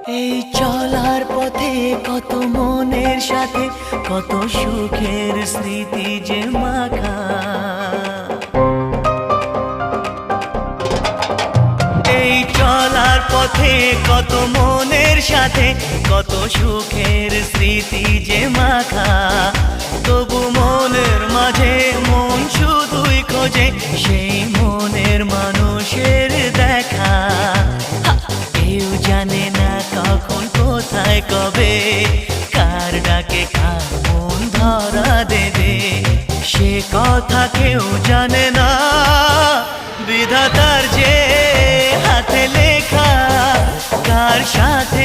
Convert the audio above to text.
এই চলার পথে কত মনের সাথে কত সুখের স্মৃতি যে মাখা। এই চলার পথে কত মনের সাথে কত সুখের স্মৃতি যে মাখা। তবু মনের মাঝে মন শুধুই খোঁজে সেই মনের মানুষের দেখা। কেউ জানে না কখন কোথায় কবে কার ডাকে কার মন ধরা দেবে, সে কথা কেউ জানে না। বিধাতার যে হাতে লেখা কার সাথে